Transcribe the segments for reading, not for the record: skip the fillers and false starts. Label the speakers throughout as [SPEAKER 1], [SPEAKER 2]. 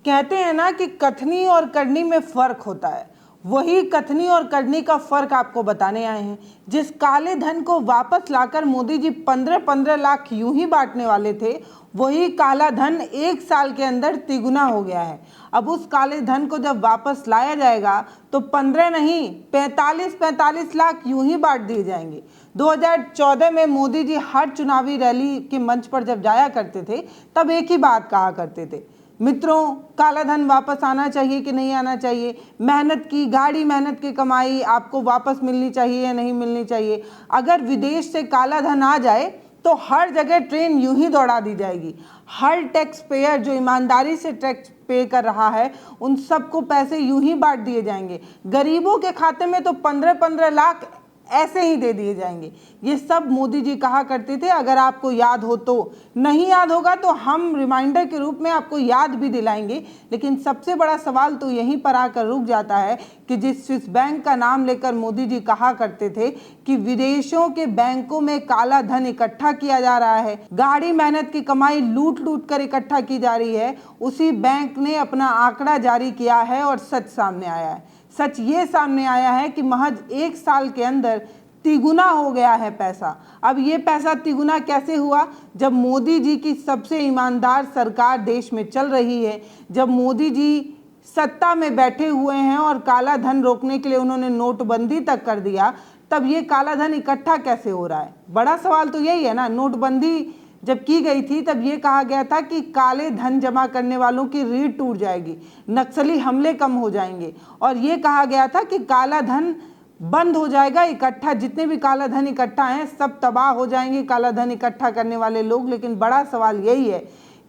[SPEAKER 1] कहते हैं ना कि कथनी और करनी में फर्क होता है। वही कथनी और करनी का फर्क आपको बताने आए हैं। जिस काले धन को वापस लाकर मोदी जी 15-15 लाख यूं ही बांटने वाले थे, वही काला धन 1 साल के अंदर तिगुना हो गया है। अब उस काले धन को जब वापस लाया जाएगा तो 15 नहीं 45-45 लाख यूं ही बांट दिए जाएंगे। 2014 में मोदी जी हर चुनावी रैली के मंच पर जब जाया करते थे तब एक ही बात कहा करते थे, मित्रों, काला धन वापस आना चाहिए कि नहीं आना चाहिए, मेहनत की गाड़ी, मेहनत की कमाई आपको वापस मिलनी चाहिए या नहीं मिलनी चाहिए। अगर विदेश से काला धन आ जाए तो हर जगह ट्रेन यूं ही दौड़ा दी जाएगी। हर टैक्स पेयर जो ईमानदारी से टैक्स पे कर रहा है उन सबको पैसे यूं ही बांट दिए जाएंगे। गरीबों के खाते में तो 15-15 लाख ऐसे ही दे दिए जाएंगे। ये सब मोदी जी कहा करते थे। अगर आपको याद हो तो, नहीं याद होगा तो हम रिमाइंडर के रूप में आपको याद भी दिलाएंगे। लेकिन सबसे बड़ा सवाल तो यहीं पर आकर रुक जाता है कि जिस स्विस बैंक का नाम लेकर मोदी जी कहा करते थे कि विदेशों के बैंकों में काला धन इकट्ठा किया जा रहा है, गाड़ी मेहनत की कमाई लूट लूट कर इकट्ठा की जा रही है, उसी बैंक ने अपना आंकड़ा जारी किया है और सच सामने आया है। सच ये सामने आया है कि महज 1 साल के अंदर तिगुना हो गया है पैसा। अब ये पैसा तिगुना कैसे हुआ? जब मोदी जी की सबसे ईमानदार सरकार देश में चल रही है, जब मोदी जी सत्ता में बैठे हुए हैं और काला धन रोकने के लिए उन्होंने नोटबंदी तक कर दिया, तब ये काला धन इकट्ठा कैसे हो रहा है? बड़ा सवाल तो यही है ना। नोटबंदी जब की गई थी तब ये कहा गया था कि काले धन जमा करने वालों की रीढ़ टूट जाएगी, नक्सली हमले कम हो जाएंगे, और ये कहा गया था कि काला धन बंद हो जाएगा इकट्ठा, जितने भी काला धन इकट्ठा हैं सब तबाह हो जाएंगे काला धन इकट्ठा करने वाले लोग। लेकिन बड़ा सवाल यही है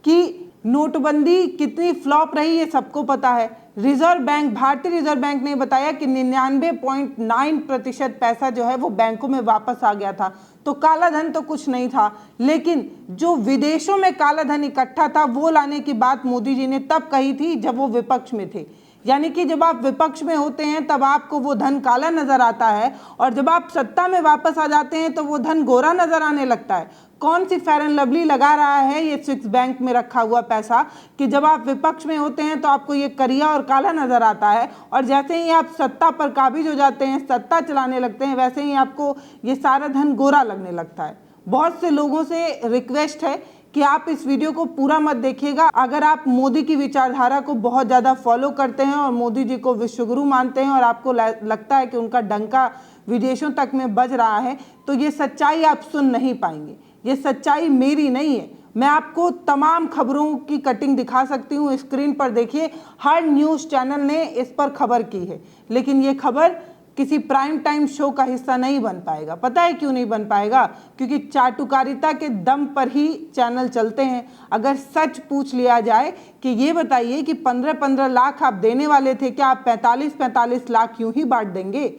[SPEAKER 1] कि नोटबंदी कितनी फ्लॉप रही ये सबको पता है। रिजर्व बैंक, भारतीय रिजर्व बैंक ने बताया कि 99.9% पैसा जो है वो बैंकों में वापस आ गया था। तो काला धन तो कुछ नहीं था, लेकिन जो विदेशों में काला धन इकट्ठा था वो लाने की बात मोदी जी ने तब कही थी जब वो विपक्ष में थे। यानी कि जब आप विपक्ष में होते हैं तब आपको वो धन काला नजर आता है, और जब आप सत्ता में वापस आ जाते हैं तो वो धन गोरा नजर आने लगता है। कौन सी फेयर एंड लवली लगा रहा है ये स्विस बैंक में रखा हुआ पैसा कि जब आप विपक्ष में होते हैं तो आपको ये करिया और काला नजर आता है, और जैसे ही आप सत्ता पर काबिज हो जाते हैं, सत्ता चलाने लगते हैं, वैसे ही आपको ये सारा धन गोरा लगने लगता है। बहुत से लोगों से रिक्वेस्ट है कि आप इस वीडियो को पूरा मत देखिएगा। अगर आप मोदी की विचारधारा को बहुत ज़्यादा फॉलो करते हैं और मोदी जी को विश्वगुरु मानते हैं और आपको लगता है कि उनका डंका विदेशों तक में बज रहा है, तो ये सच्चाई आप सुन नहीं पाएंगे। ये सच्चाई मेरी नहीं है, मैं आपको तमाम खबरों की कटिंग दिखा सकती हूँ। स्क्रीन पर देखिए, हर न्यूज़ चैनल ने इस पर खबर की है, लेकिन ये खबर किसी प्राइम टाइम शो का हिस्सा नहीं बन पाएगा। पता है क्यों नहीं बन पाएगा? क्योंकि चाटुकारिता के दम पर ही चैनल चलते हैं। अगर सच पूछ लिया जाए कि ये बताइए कि 15-15 लाख आप देने वाले थे, क्या आप 45-45 लाख यूं ही बांट देंगे?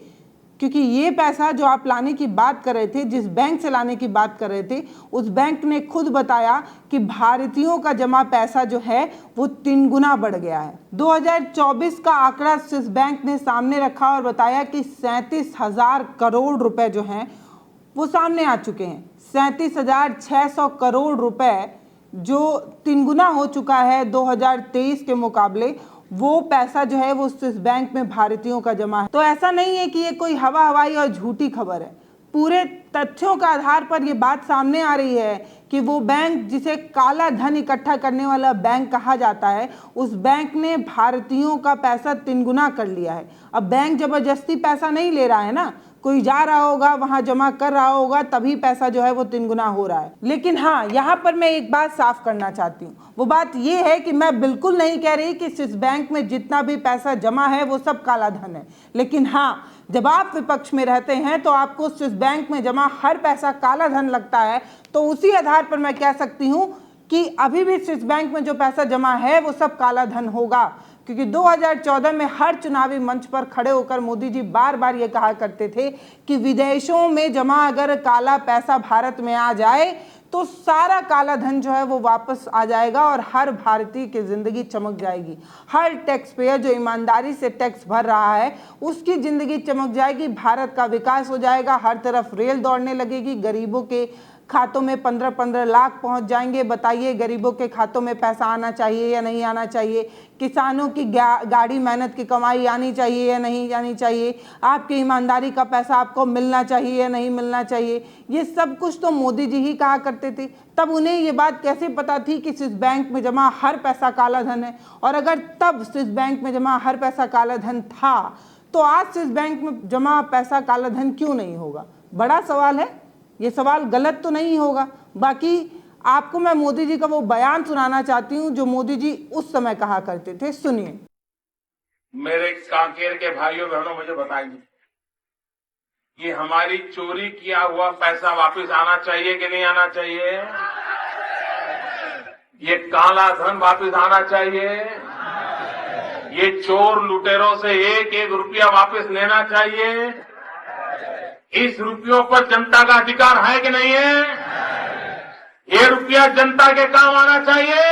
[SPEAKER 1] क्योंकि ये पैसा जो आप लाने की बात कर रहे थे, जिस बैंक से लाने की बात कर रहे थे, उस बैंक ने खुद बताया कि भारतीयों का जमा पैसा जो है वो 3 गुना बढ़ गया है। 2024 का आंकड़ा स्विस बैंक ने सामने रखा और बताया कि 37,000 करोड़ रुपए जो हैं वो सामने आ चुके हैं। 37,600 करोड़ रुपए जो 3 गुना हो चुका है 2023 के मुकाबले। वो पैसा जो है वो स्विस बैंक में भारतीयों का जमा है। तो ऐसा नहीं है कि ये कोई हवा हवाई और झूठी खबर है। पूरे तथ्यों का आधार पर ये बात सामने आ रही है कि वो बैंक जिसे काला धन इकट्ठा करने वाला बैंक कहा जाता है, उस बैंक ने भारतीयों का पैसा 3 गुना कर लिया है। अब बैंक जबरदस्ती पैसा नहीं ले रहा है ना, कोई जा रहा होगा वहां जमा कर रहा होगा, तभी पैसा जो है वो 3 गुना हो रहा है। लेकिन हाँ, यहाँ पर मैं एक बात साफ करना चाहती हूँ। वो बात ये है कि मैं बिल्कुल नहीं कह रही कि स्विस बैंक में जितना भी पैसा जमा है वो सब काला धन है। लेकिन हाँ, जब आप विपक्ष में रहते हैं तो आपको स्विस बैंक में जमा हर पैसा काला धन लगता है। तो उसी आधार पर मैं कह सकती हूँ कि अभी भी स्विस बैंक में जो पैसा जमा है वो सब काला धन होगा। क्योंकि 2014 में हर चुनावी मंच पर खड़े होकर मोदी जी बार बार ये कहा करते थे कि विदेशों में जमा अगर काला पैसा भारत में आ जाए तो सारा काला धन जो है वो वापस आ जाएगा और हर भारतीय की जिंदगी चमक जाएगी। हर टैक्स पेयर जो ईमानदारी से टैक्स भर रहा है उसकी जिंदगी चमक जाएगी, भारत का विकास हो जाएगा, हर तरफ रेल दौड़ने लगेगी, गरीबों के खातों में 15-15 लाख पहुंच जाएंगे। बताइए गरीबों के खातों में पैसा आना चाहिए या नहीं आना चाहिए? किसानों की गाड़ी मेहनत की कमाई आनी चाहिए या नहीं आनी चाहिए? आपकी ईमानदारी का पैसा आपको मिलना चाहिए या नहीं मिलना चाहिए? ये सब कुछ तो मोदी जी ही कहा करते थे। तब उन्हें ये बात कैसे पता थी कि स्विस बैंक में जमा हर पैसा काला धन है? और अगर तब स्विस बैंक में जमा हर पैसा काला धन था तो आज स्विस बैंक में जमा पैसा काला धन क्यों नहीं होगा? बड़ा सवाल है। ये सवाल गलत तो नहीं होगा। बाकी आपको मैं मोदी जी का वो बयान सुनाना चाहती हूँ जो मोदी जी उस समय कहा करते थे। सुनिए।
[SPEAKER 2] मेरे कांकेर के भाइयों बहनों, मुझे बताइए, ये हमारी चोरी किया हुआ पैसा वापस आना चाहिए कि नहीं आना चाहिए? ये काला धन वापस आना चाहिए? ये चोर लुटेरों से एक एक रुपया वापस लेना चाहिए? इस रुपयों पर जनता का अधिकार है कि नहीं है? ये रुपया जनता के काम आना चाहिए।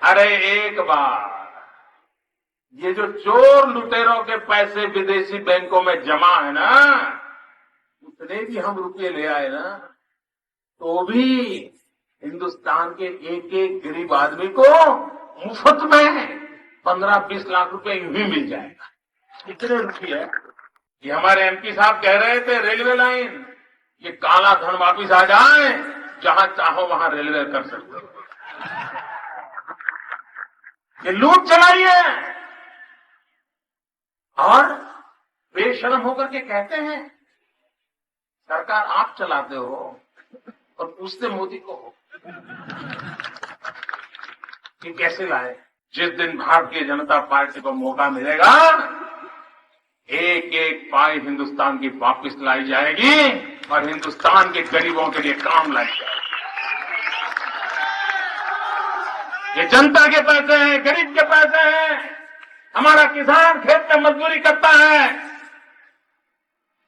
[SPEAKER 2] अरे एक बार ये जो चोर लुटेरों के पैसे विदेशी बैंकों में जमा है ना, उतने भी हम रुपये ले आए ना, तो भी हिंदुस्तान के एक एक गरीब आदमी को मुफ्त में 15-20 लाख रुपए यूं ही मिल जाएगा। कितने रुपये? ये हमारे एमपी साहब कह रहे थे रेलवे लाइन, ये काला धन वापिस आ जाए, जहां चाहो वहां रेलवे कर सकते हो। ये लूट चलाई है और बेशर्म होकर के कहते हैं सरकार आप चलाते हो और पूछते मोदी को हो कि कैसे लाए। जिस दिन भारतीय जनता पार्टी को मौका मिलेगा, एक एक पाई हिंदुस्तान की वापस लाई जाएगी और हिंदुस्तान के गरीबों के लिए काम लाई जाएगी। ये जनता के पैसे हैं, गरीब के पैसे हैं। हमारा किसान खेत में मजदूरी करता है,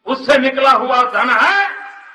[SPEAKER 2] उससे निकला हुआ धन है,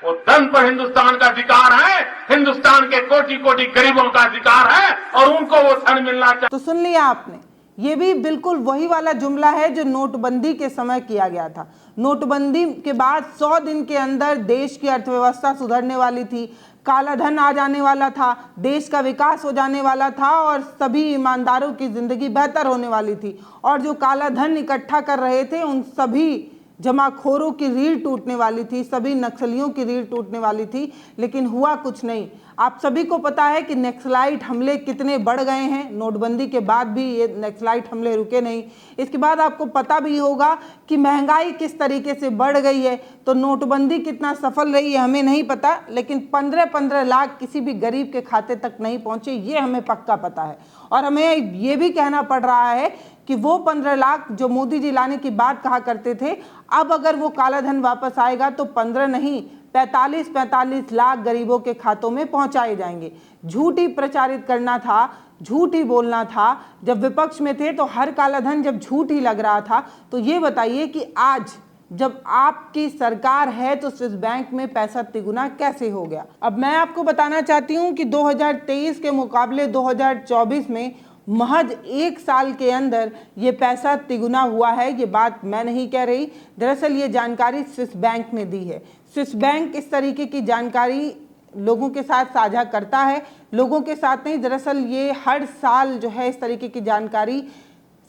[SPEAKER 2] वो धन पर हिंदुस्तान का अधिकार है, हिंदुस्तान के कोटि कोटि गरीबों का अधिकार है और उनको वो धन मिलना चाहिए।
[SPEAKER 1] तो सुन लिया आपने, ये भी बिल्कुल वही वाला जुमला है जो नोटबंदी के समय किया गया था। नोटबंदी के बाद 100 दिन के अंदर देश की अर्थव्यवस्था सुधरने वाली थी, काला धन आ जाने वाला था, देश का विकास हो जाने वाला था और सभी ईमानदारों की जिंदगी बेहतर होने वाली थी। और जो काला धन इकट्ठा कर रहे थे उन सभी जमाखोरों की रीढ़ टूटने वाली थी, सभी नक्सलियों की रीढ़ टूटने वाली थी। लेकिन हुआ कुछ नहीं। आप सभी को पता है कि नक्सलाइट हमले कितने बढ़ गए हैं। नोटबंदी के बाद भी ये नक्सलाइट हमले रुके नहीं। इसके बाद आपको पता भी होगा कि महंगाई किस तरीके से बढ़ गई है। तो नोटबंदी कितना सफल रही है हमें नहीं पता, लेकिन 15-15 लाख किसी भी गरीब के खाते तक नहीं पहुंचे, ये हमें पक्का पता है। और हमें ये भी कहना पड़ रहा है कि वो 15 लाख जो मोदी जी लाने की बात कहा करते थे, अब अगर वो काला धन वापस आएगा तो 15 नहीं 45 लाख गरीबों के खातों में पहुंचाए जाएंगे। झूठ ही प्रचारित करना था, झूठ ही बोलना था। जब विपक्ष में थे तो हर काला धन जब झूठ ही लग रहा था, तो ये बताइए कि आज जब आपकी सरकार है तो स्विस बैंक में पैसा तिगुना कैसे हो गया? अब मैं आपको बताना चाहती हूँ कि 2023 के मुकाबले 2024 में महज 1 साल के अंदर ये पैसा तिगुना हुआ है। ये बात मैं नहीं कह रही, दरअसल ये जानकारी स्विस बैंक ने दी है। स्विस बैंक इस तरीके की जानकारी लोगों के साथ साझा करता है, लोगों के साथ नहीं, दरअसल ये हर साल जो है इस तरीके की जानकारी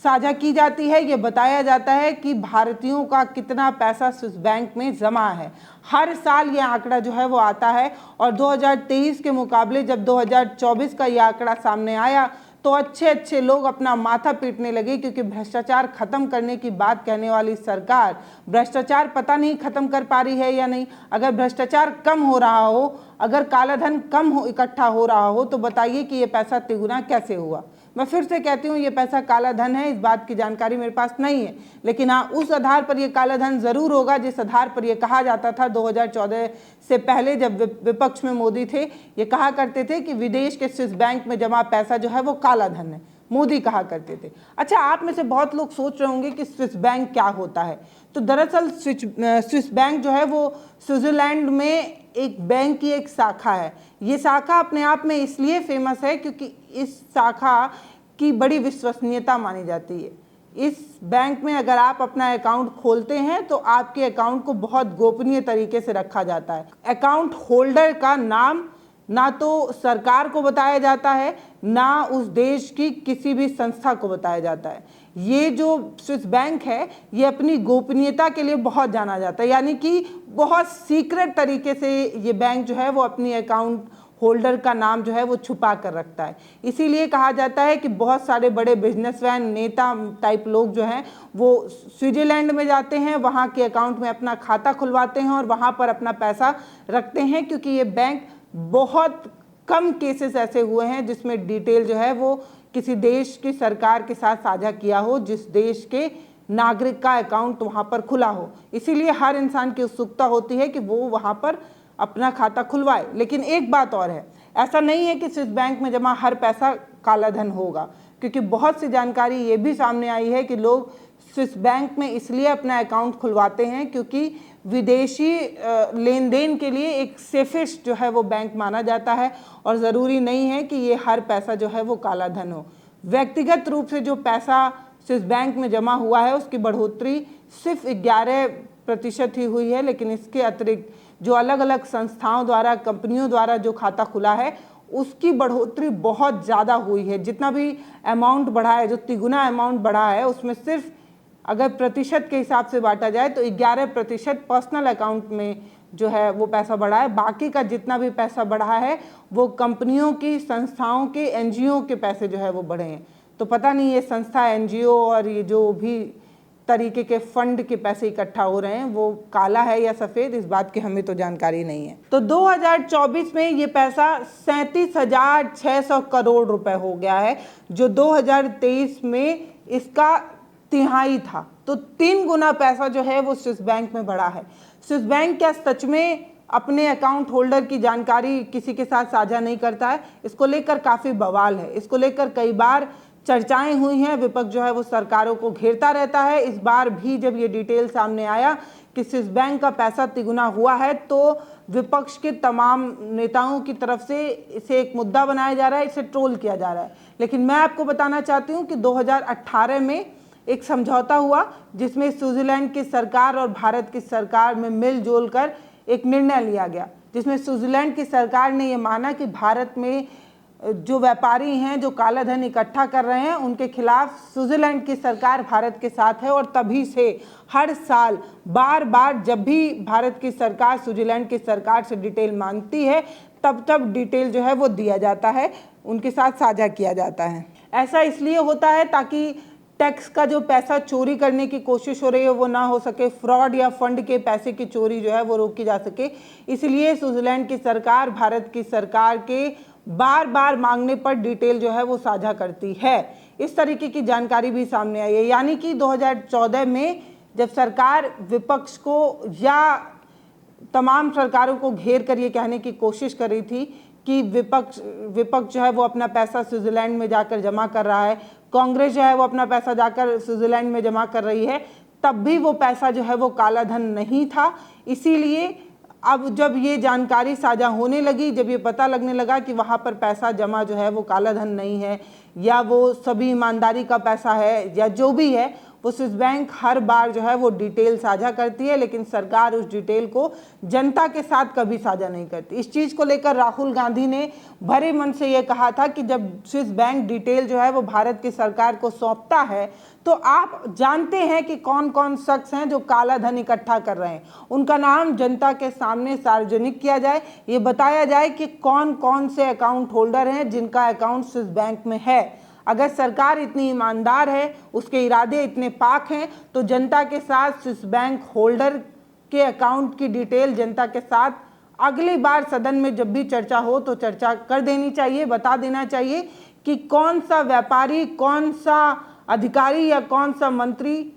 [SPEAKER 1] साझा की जाती है। ये बताया जाता है कि भारतीयों का कितना पैसा स्विस बैंक में जमा है। हर साल ये आंकड़ा जो है वो आता है और 2023 के मुकाबले जब 2024 का ये आंकड़ा सामने आया तो अच्छे लोग अपना माथा पीटने लगे, क्योंकि भ्रष्टाचार खत्म करने की बात कहने वाली सरकार भ्रष्टाचार पता नहीं खत्म कर पा रही है या नहीं। अगर भ्रष्टाचार कम हो रहा हो, अगर काला धन कम इकट्ठा हो रहा हो, तो बताइए कि ये पैसा तिगुना कैसे हुआ। मैं फिर से कहती हूँ, ये पैसा काला धन है, इस बात की जानकारी मेरे पास नहीं है, लेकिन हाँ उस आधार पर ये काला धन जरूर होगा जिस आधार पर ये कहा जाता था 2014 से पहले जब विपक्ष में मोदी थे। ये कहा करते थे कि विदेश के स्विस बैंक में जमा पैसा जो है वो काला धन है, मोदी कहा करते थे। अच्छा, आप में से बहुत लोग सोच रहे होंगे कि स्विस बैंक क्या होता है। तो दरअसल स्विस बैंक जो है वो स्विट्जरलैंड में एक बैंक की एक शाखा है। ये शाखा अपने आप में इसलिए फेमस है क्योंकि इस शाखा की बड़ी विश्वसनीयता मानी जाती है। इस बैंक में अगर आप अपना अकाउंट खोलते हैं तो आपके अकाउंट को बहुत गोपनीय तरीके से रखा जाता है। अकाउंट होल्डर का नाम ना तो सरकार को बताया जाता है, ना उस देश की किसी भी संस्था को बताया जाता है। ये जो स्विस बैंक है ये अपनी गोपनीयता के लिए बहुत जाना जाता है, यानी कि बहुत सीक्रेट तरीके से ये बैंक जो है वो अपनी अकाउंट होल्डर का नाम जो है वो छुपा कर रखता है। इसीलिए कहा जाता है कि बहुत सारे बड़े बिजनेसमैन, नेता टाइप लोग जो हैं वो स्विट्जरलैंड में जाते हैं, वहाँ के अकाउंट में अपना खाता खुलवाते हैं और वहाँ पर अपना पैसा रखते हैं, क्योंकि ये बैंक बहुत कम केसेस ऐसे हुए हैं जिसमें डिटेल जो है वो किसी देश की सरकार के साथ साझा किया हो, जिस देश के नागरिक का अकाउंट वहाँ पर खुला हो। इसीलिए हर इंसान की उत्सुकता होती है कि वो वहाँ पर अपना खाता खुलवाए। लेकिन एक बात और है, ऐसा नहीं है कि स्विस बैंक में जमा हर पैसा काला धन होगा, क्योंकि बहुत सी जानकारी ये भी सामने आई है कि लोग स्विस बैंक में इसलिए अपना अकाउंट खुलवाते हैं क्योंकि विदेशी लेन देन के लिए एक सेफेस्ट जो है वो बैंक माना जाता है, और ज़रूरी नहीं है कि ये हर पैसा जो है वो काला धन हो। व्यक्तिगत रूप से जो पैसा स्विस बैंक में जमा हुआ है उसकी बढ़ोतरी सिर्फ 11% ही हुई है, लेकिन इसके अतिरिक्त जो अलग अलग संस्थाओं द्वारा, कंपनियों द्वारा जो खाता खुला है उसकी बढ़ोतरी बहुत ज़्यादा हुई है। जितना भी अमाउंट बढ़ा है, जो तिगुना अमाउंट बढ़ा है, उसमें सिर्फ अगर प्रतिशत के हिसाब से बांटा जाए तो 11% पर्सनल अकाउंट में जो है वो पैसा बढ़ा है। बाकी का जितना भी पैसा बढ़ा है वो कंपनियों की, संस्थाओं के, एनजीओ के पैसे जो है वो बढ़े हैं। तो पता नहीं ये संस्था, एनजीओ और ये जो भी तरीके के फंड के पैसे इकट्ठा हो रहे हैं वो काला है या सफ़ेद, इस बात की हमें तो जानकारी नहीं है। तो 2024 में ये पैसा 37,600 करोड़ रुपए हो गया है, जो 2023 में इसका तिहाई था। तो 3 गुना पैसा जो है वो स्विस बैंक में बढ़ा है। स्विस बैंक क्या सच में अपने अकाउंट होल्डर की जानकारी किसी के साथ साझा नहीं करता है? इसको लेकर काफ़ी बवाल है, इसको लेकर कई बार चर्चाएं हुई हैं। विपक्ष जो है वो सरकारों को घेरता रहता है। इस बार भी जब ये डिटेल सामने आया कि स्विस बैंक का पैसा तिगुना हुआ है तो विपक्ष के तमाम नेताओं की तरफ से इसे एक मुद्दा बनाया जा रहा है, इसे ट्रोल किया जा रहा है। लेकिन मैं आपको बताना चाहती हूँ कि 2018 में एक समझौता हुआ जिसमें स्विट्जरलैंड की सरकार और भारत की सरकार में मिलजुल कर एक निर्णय लिया गया, जिसमें स्विट्जरलैंड की सरकार ने ये माना कि भारत में जो व्यापारी हैं जो काला धन इकट्ठा कर रहे हैं उनके खिलाफ स्विट्जरलैंड की सरकार भारत के साथ है। और तभी से हर साल बार बार जब भी भारत की सरकार स्विट्जरलैंड की सरकार से डिटेल मांगती है तब डिटेल जो है वो दिया जाता है, उनके साथ साझा किया जाता है। ऐसा इसलिए होता है ताकि टैक्स का जो पैसा चोरी करने की कोशिश हो रही है वो ना हो सके, फ्रॉड या फंड के पैसे की चोरी जो है वो रोकी जा सके। इसलिए स्विट्जरलैंड की सरकार भारत की सरकार के बार बार मांगने पर डिटेल जो है वो साझा करती है। इस तरीके की जानकारी भी सामने आई है। यानी कि 2014 में जब सरकार विपक्ष को या तमाम सरकारों को घेर कर ये कहने की कोशिश कर रही थी कि विपक्ष जो है वो अपना पैसा स्विट्जरलैंड में जाकर जमा कर रहा है, कांग्रेस जो है वो अपना पैसा जाकर स्विट्जरलैंड में जमा कर रही है, तब भी वो पैसा जो है वो काला धन नहीं था। इसीलिए अब जब ये जानकारी साझा होने लगी, जब ये पता लगने लगा कि वहाँ पर पैसा जमा जो है वो काला धन नहीं है या वो सभी ईमानदारी का पैसा है या जो भी है, वो स्विस बैंक हर बार जो है वो डिटेल साझा करती है, लेकिन सरकार उस डिटेल को जनता के साथ कभी साझा नहीं करती। इस चीज़ को लेकर राहुल गांधी ने भरे मन से ये कहा था कि जब स्विस बैंक डिटेल जो है वो भारत की सरकार को सौंपता है तो आप जानते हैं कि कौन कौन शख्स हैं जो काला धन इकट्ठा कर रहे हैं, उनका नाम जनता के सामने सार्वजनिक किया जाए, ये बताया जाए कि कौन कौन से अकाउंट होल्डर हैं जिनका अकाउंट स्विस बैंक में है। अगर सरकार इतनी ईमानदार है, उसके इरादे इतने पाक हैं, तो जनता के साथ स्विस बैंक होल्डर के अकाउंट की डिटेल जनता के साथ अगली बार सदन में जब भी चर्चा हो तो चर्चा कर देनी चाहिए, बता देना चाहिए कि कौन सा व्यापारी, कौन सा अधिकारी या कौन सा मंत्री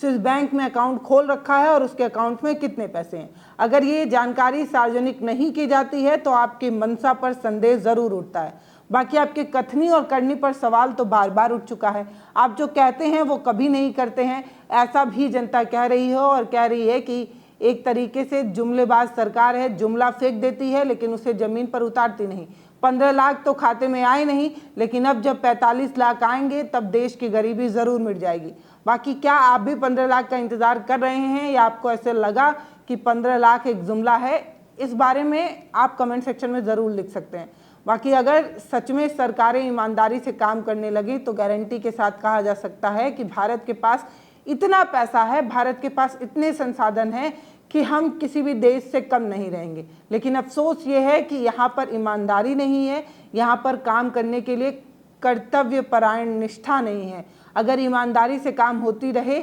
[SPEAKER 1] स्विस बैंक में अकाउंट खोल रखा है और उसके अकाउंट में कितने पैसे हैं। अगर ये जानकारी सार्वजनिक नहीं की जाती है तो आपकी मंशा पर संदेह ज़रूर उठता है। बाकी आपके कथनी और करनी पर सवाल तो बार बार उठ चुका है। आप जो कहते हैं वो कभी नहीं करते हैं, ऐसा भी जनता कह रही हो और कह रही है कि एक तरीके से जुमलेबाज सरकार है, जुमला फेंक देती है लेकिन उसे ज़मीन पर उतारती नहीं। 15 लाख तो खाते में आए नहीं, लेकिन अब जब 45 लाख आएंगे तब देश की गरीबी ज़रूर मिट जाएगी। बाकी क्या आप भी 15 लाख का इंतज़ार कर रहे हैं या आपको ऐसे लगा कि 15 लाख एक जुमला है? इस बारे में आप कमेंट सेक्शन में ज़रूर लिख सकते हैं। बाकी अगर सच में सरकारें ईमानदारी से काम करने लगी तो गारंटी के साथ कहा जा सकता है कि भारत के पास इतना पैसा है, भारत के पास इतने संसाधन हैं कि हम किसी भी देश से कम नहीं रहेंगे। लेकिन अफसोस ये है कि यहाँ पर ईमानदारी नहीं है, यहाँ पर काम करने के लिए कर्तव्यपरायण निष्ठा नहीं है। अगर ईमानदारी से काम होती रहे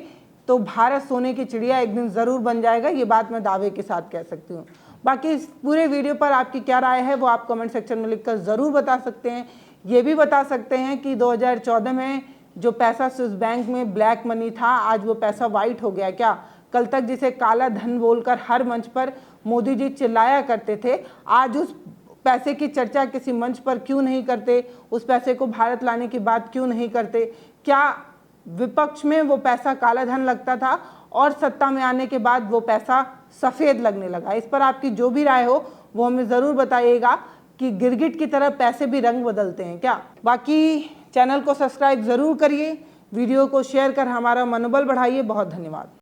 [SPEAKER 1] तो भारत सोने की चिड़िया एक दिन ज़रूर बन जाएगा, ये बात मैं दावे के साथ कह सकती हूँ। बाकी इस पूरे वीडियो पर आपकी क्या राय है वो आप कमेंट सेक्शन में लिखकर ज़रूर बता सकते हैं। ये भी बता सकते हैं कि 2014 में जो पैसा स्विस बैंक में ब्लैक मनी था, आज वो पैसा वाइट हो गया क्या? कल तक जिसे काला धन बोलकर हर मंच पर मोदी जी चिल्लाया करते थे, आज उस पैसे की चर्चा किसी मंच पर क्यों नहीं करते? उस पैसे को भारत लाने की बात क्यों नहीं करते? क्या विपक्ष में वो पैसा काला धन लगता था और सत्ता में आने के बाद वो पैसा सफ़ेद लगने लगा? इस पर आपकी जो भी राय हो वो हमें ज़रूर बताइएगा कि गिरगिट की तरह पैसे भी रंग बदलते हैं क्या? बाकी चैनल को सब्सक्राइब ज़रूर करिए, वीडियो को शेयर कर हमारा मनोबल बढ़ाइए। बहुत धन्यवाद।